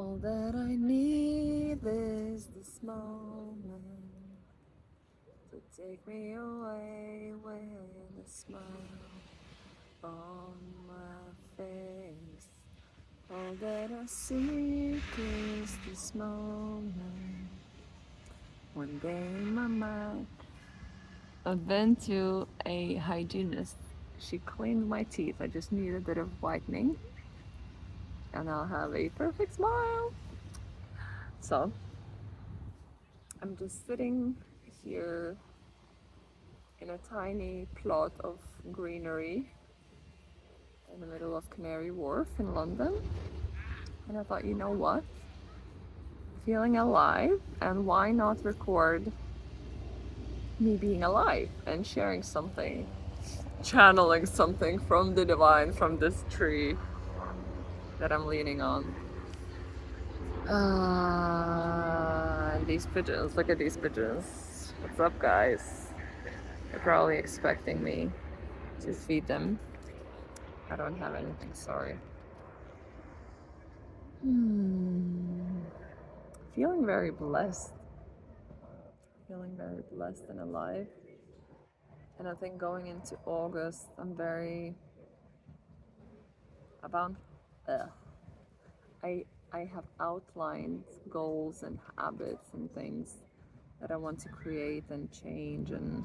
All that I need is this moment to take me away with a smile on my face. All that I seek is this moment. One day in my mind, I've been to a hygienist. She cleaned my teeth. I just need a bit of whitening, and I'll have a perfect smile. So, I'm just sitting here in a tiny plot of greenery in the middle of Canary Wharf in London. And I thought, you know what? Feeling alive, and why not record me being alive and sharing something, channeling something from the divine, from this tree that I'm leaning on. And these pigeons, look at these pigeons. What's up, guys? They're probably expecting me to feed them. I don't have anything, sorry. Feeling very blessed. Feeling very blessed and alive. And I think going into August, I'm very about. I have outlined goals and habits and things that I want to create and change, and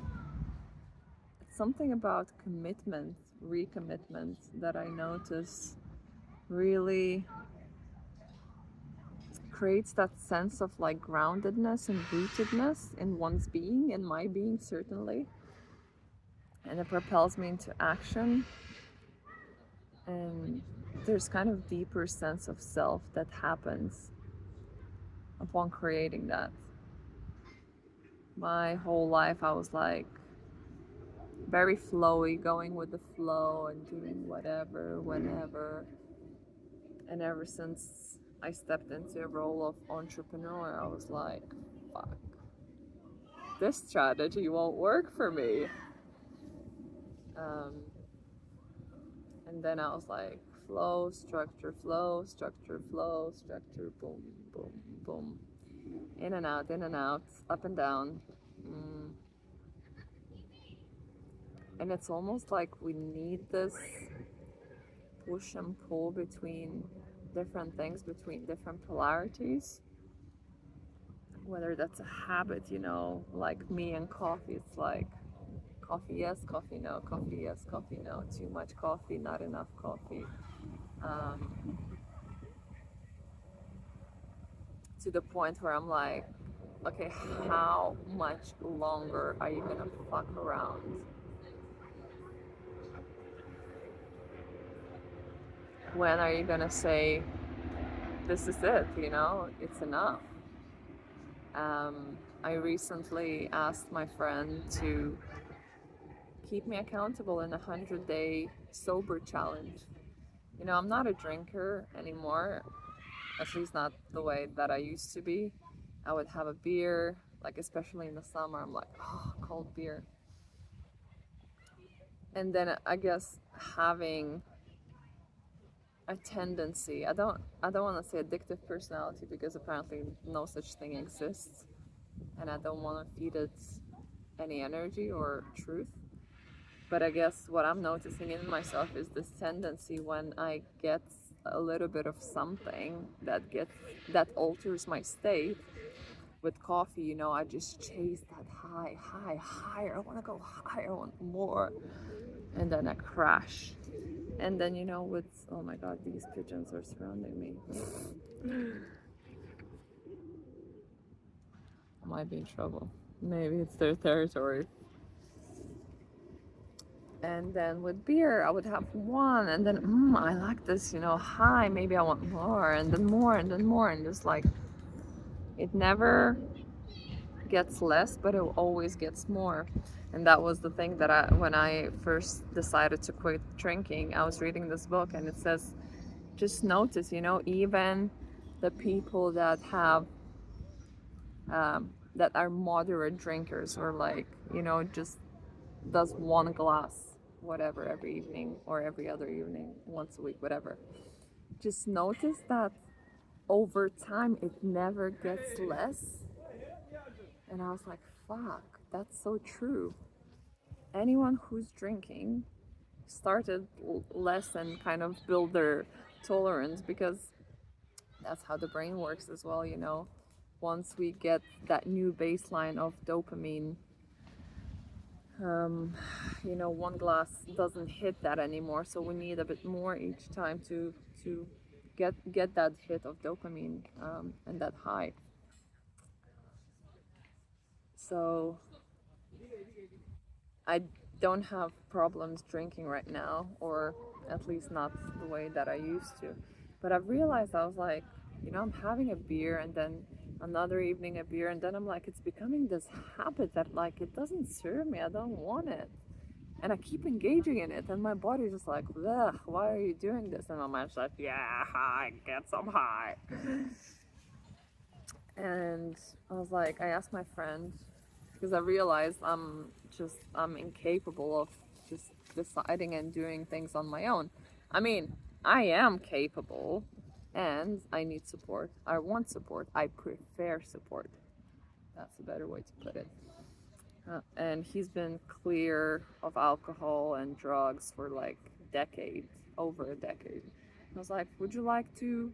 it's something about commitment, recommitment, that I notice really creates that sense of like groundedness and rootedness in one's being, in my being certainly, and it propels me into action. And there's kind of deeper sense of self that happens upon creating that. My whole life I was like very flowy, going with the flow and doing whatever, whenever. And ever since I stepped into a role of entrepreneur, I was like, fuck, this strategy won't work for me. And then I was like, flow, structure, boom, boom, boom. In and out, up and down. And it's almost like we need this push and pull between different things, between different polarities. Whether that's a habit, like me and coffee, it's like coffee yes, coffee no, coffee yes, coffee no, too much coffee, not enough coffee. To the point where I'm like, okay, how much longer are you gonna fuck around? When are you gonna say, this is it, it's enough? I recently asked my friend to keep me accountable in a 100-day sober challenge. I'm not a drinker anymore, at least not the way that I used to be. I would have a beer, like especially in the summer, I'm like, oh, cold beer. And then I guess having a tendency, I don't want to say addictive personality, because apparently no such thing exists, and I don't want to feed it any energy or truth. But I guess what I'm noticing in myself is this tendency when I get a little bit of something that alters my state. With coffee, I just chase that higher. I want to go higher, I want more, and then I crash. And then with, oh my god, these pigeons are surrounding me. I might be in trouble. Maybe it's their territory. And then with beer, I would have one, and then I like this, high. Maybe I want more, and then more, and then more, and just like it never gets less, but it always gets more. And that was the thing that when I first decided to quit drinking, I was reading this book, and it says, just notice, even the people that have that are moderate drinkers, or like just does one glass whatever every evening or every other evening, once a week, whatever. Just notice that over time it never gets less. And I was like, fuck, that's so true. Anyone who's drinking started less and kind of build their tolerance, because that's how the brain works as well, you know. Once we get that new baseline of dopamine, um, you know, one glass doesn't hit that anymore, so we need a bit more each time to get that hit of dopamine, and that high. So I don't have problems drinking right now, or at least not the way that I used to. But I've realized, I was like, you know, I'm having a beer and then another evening a beer, and then I'm like, it's becoming this habit that like it doesn't serve me. I don't want it. And I keep engaging in it, and my body's just like, ugh, why are you doing this? And my mind's like, yeah, high, get some high. And I was like, I asked my friend, because I realized I'm incapable of just deciding and doing things on my own. I mean, I am capable, and I need support. I want support. I prefer support. That's a better way to put it. And he's been clear of alcohol and drugs for like decades, over a decade. I was like, would you like to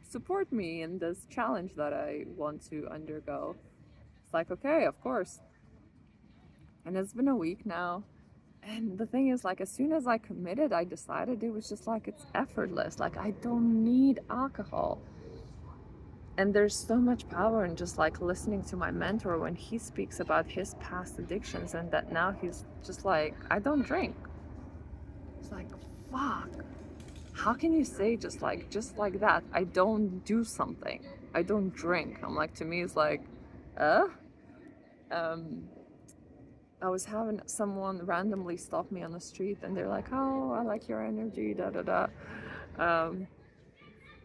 support me in this challenge that I want to undergo? It's like, okay, of course. And it's been a week now. And the thing is, like, as soon as I committed, I decided it was just like, it's effortless. Like, I don't need alcohol. And there's so much power in just like listening to my mentor when he speaks about his past addictions, and that now he's just like, I don't drink. It's like, fuck. How can you say just like that, I don't do something? I don't drink. I'm like, to me, it's like, uh? Um, I was having someone randomly stop me on the street, and they're like, oh, I like your energy, da da da.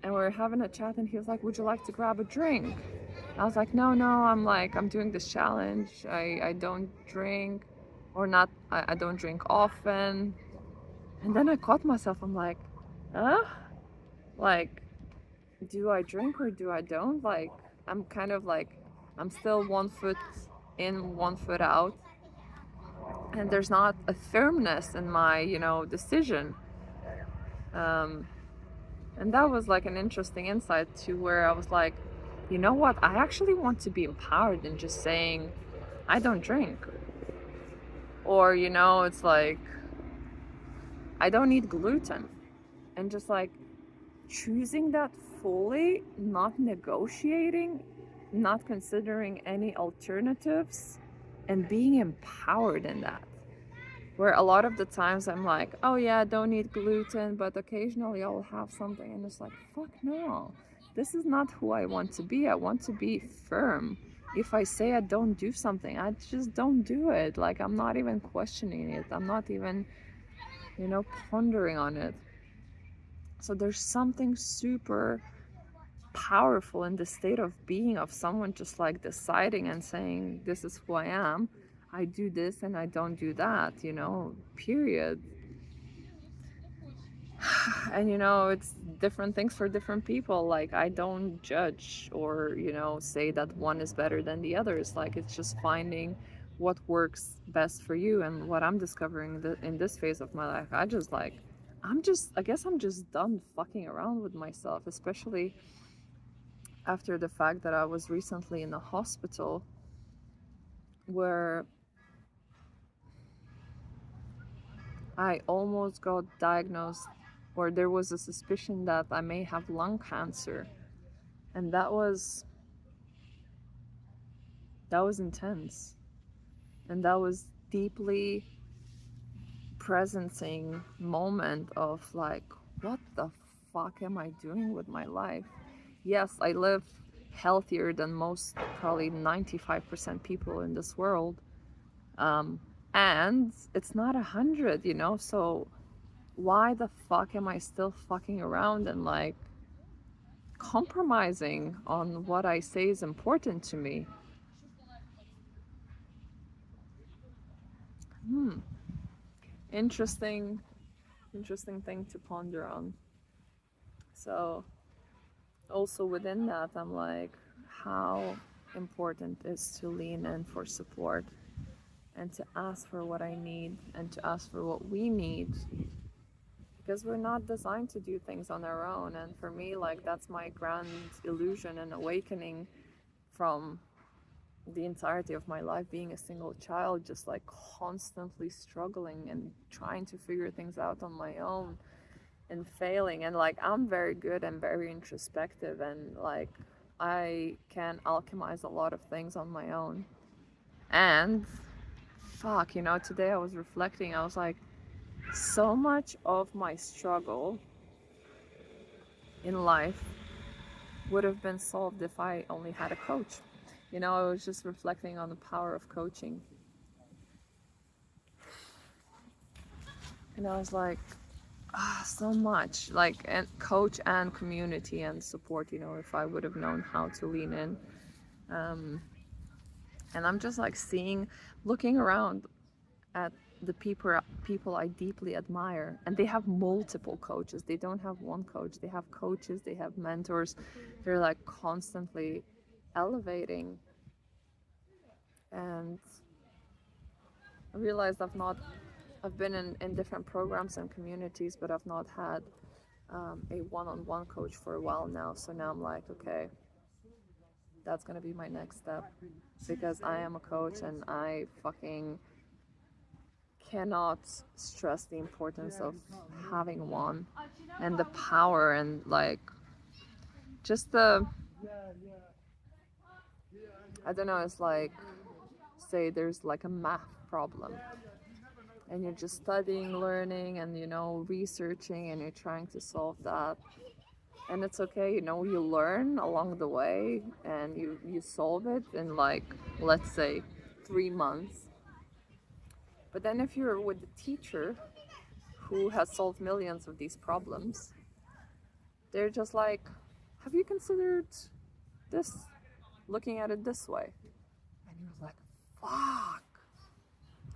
And we were having a chat, and he was like, would you like to grab a drink? I was like, no, I'm doing this challenge. I don't drink, or not, I don't drink often. And then I caught myself, I'm like, huh? Like, do I drink or do I don't? Like, I'm kind of like, I'm still 1 foot in, 1 foot out. And there's not a firmness in my, you know, decision. Um, and that was like an interesting insight to where I was like, you know what? I actually want to be empowered in just saying, I don't drink. Or, you know, it's like, I don't eat gluten. And just like choosing that fully, not negotiating, not considering any alternatives, and being empowered in that. Where a lot of the times I'm like, oh yeah, don't eat gluten, but occasionally I'll have something, and it's like, fuck no. This is not who I want to be. I want to be firm. If I say I don't do something, I just don't do it. Like, I'm not even questioning it. I'm not even, you know, pondering on it. So there's something super powerful in the state of being of someone just like deciding and saying, this is who I am. I do this and I don't do that, you know, period. And you know, it's different things for different people. Like, I don't judge or, you know, say that one is better than the other. It's like, it's just finding what works best for you. And what I'm discovering in this phase of my life, I guess I'm just done fucking around with myself, especially after the fact that I was recently in a hospital where I almost got diagnosed, or there was a suspicion that I may have lung cancer. And that was intense. And that was deeply presencing moment of like, what the fuck am I doing with my life? Yes, I live healthier than most, probably 95% people in this world. And it's not 100, you know, so why the fuck am I still fucking around and like compromising on what I say is important to me? Interesting thing to ponder on. So also within that, I'm like, how important it is to lean in for support and to ask for what I need and to ask for what we need, because we're not designed to do things on our own. And for me, like, that's my grand illusion and awakening from the entirety of my life being a single child, just like constantly struggling and trying to figure things out on my own and failing. And like, I'm very good and very introspective, and like, I can alchemize a lot of things on my own. And fuck, today I was reflecting, I was like, so much of my struggle in life would have been solved if I only had a coach. I was just reflecting on the power of coaching. And I was like, so much, like, and coach and community and support, if I would have known how to lean in. And I'm just like looking around at the people I deeply admire, and they have multiple coaches. They don't have one coach. They have coaches, they have mentors. They're like constantly elevating. And I realized I've been in different programs and communities, but I've not had a one-on-one coach for a while now. So now I'm like, okay, that's gonna be my next step, because I am a coach and I fucking cannot stress the importance of having one, and the power, and like, just I don't know, it's like, say there's like a math problem and you're just studying, learning, and researching, and you're trying to solve that. And it's okay, you learn along the way, and you solve it in, like, let's say 3 months. But then if you're with the teacher who has solved millions of these problems, they're just like, have you considered this, looking at it this way? And you're like, fuck,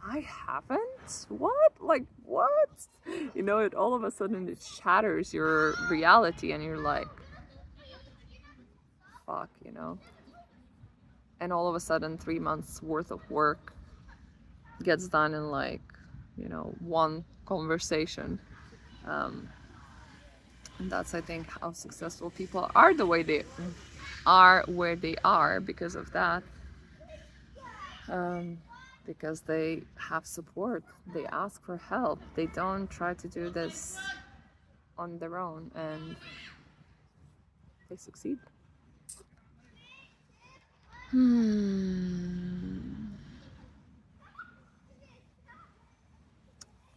I haven't? What? Like, what? It all of a sudden it shatters your reality, and you're like, fuck. And all of a sudden 3 months worth of work gets done in, like, one conversation. And that's, I think, how successful people are the way they are where they are, because of that. Because they have support, they ask for help, they don't try to do this on their own, and they succeed.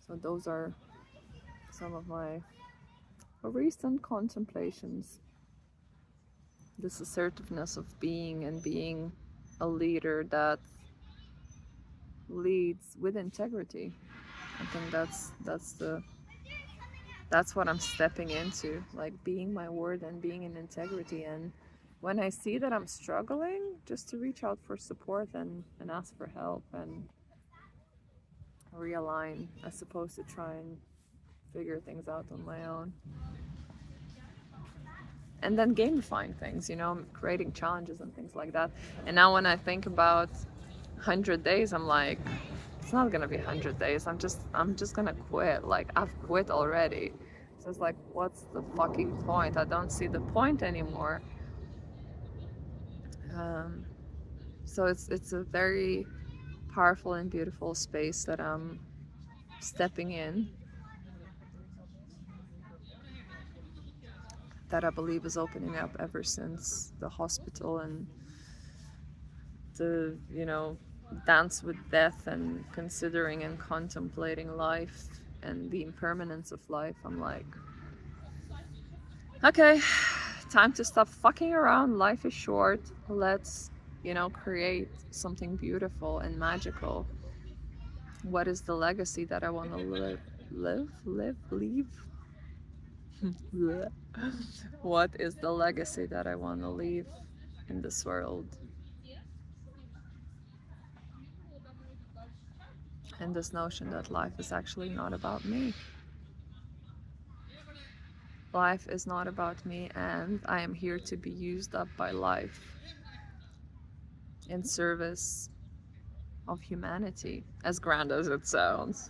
So those are some of my recent contemplations. This assertiveness of being a leader that leads with integrity. I think that's what I'm stepping into, like, being my word and being in integrity. And when I see that I'm struggling, just to reach out for support and ask for help and realign, as opposed to try and figure things out on my own. And then gamifying things, creating challenges and things like that. And now when I think about 100 days, I'm like, it's not gonna be 100 days. I'm just gonna quit. Like, I've quit already. So it's like, what's the fucking point? I don't see the point anymore. So it's a very powerful and beautiful space that I'm stepping in, that I believe is opening up ever since the hospital and the dance with death and considering and contemplating life and the impermanence of life. I'm like, okay, time to stop fucking around. Life is short. Let's create something beautiful and magical. What is the legacy that I want to leave? What is the legacy that I want to leave in this world? And this notion that life is actually not about me. Life is not about me, and I am here to be used up by life in service of humanity, as grand as it sounds.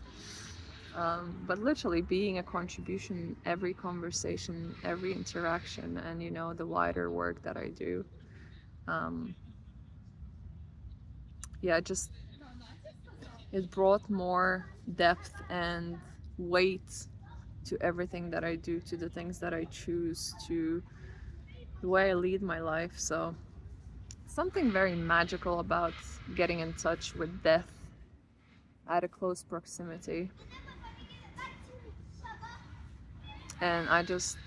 But literally being a contribution, every conversation, every interaction, and you know, the wider work that I do. Yeah, just it brought more depth and weight to everything that I do, to the things that I choose, to the way I lead my life. So something very magical about getting in touch with death at a close proximity. And I just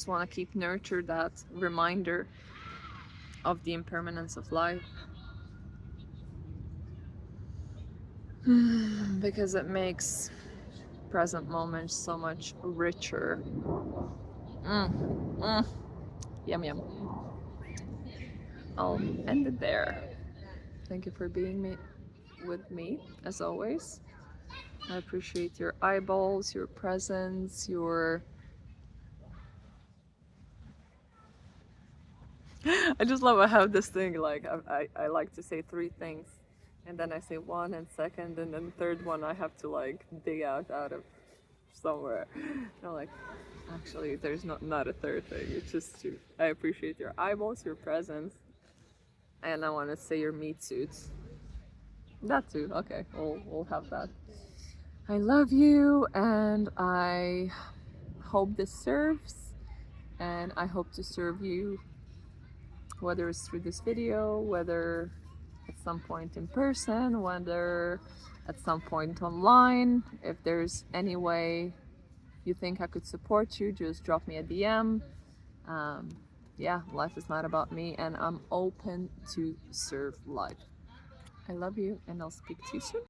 want to keep nurture that reminder of the impermanence of life. Because it makes present moments so much richer. Yum yum. I'll end it there. Thank you for being with me, as always. I appreciate your eyeballs, your presence, your... I just love I have this thing, like, I like to say 3 things, and then I say 1 and second, and then third one I have to, like, dig out of somewhere. I'm like, actually, there's not a third thing, it's just 2. I appreciate your eyeballs, your presence, and I want to say your meat suits. That too, okay, we'll have that. I love you, and I hope this serves, and I hope to serve you, whether it's through this video, whether at some point in person, whether at some point online. If there's any way you think I could support you, just drop me a DM. Yeah, life is not about me, and I'm open to serve life. I love you, and I'll speak to you soon.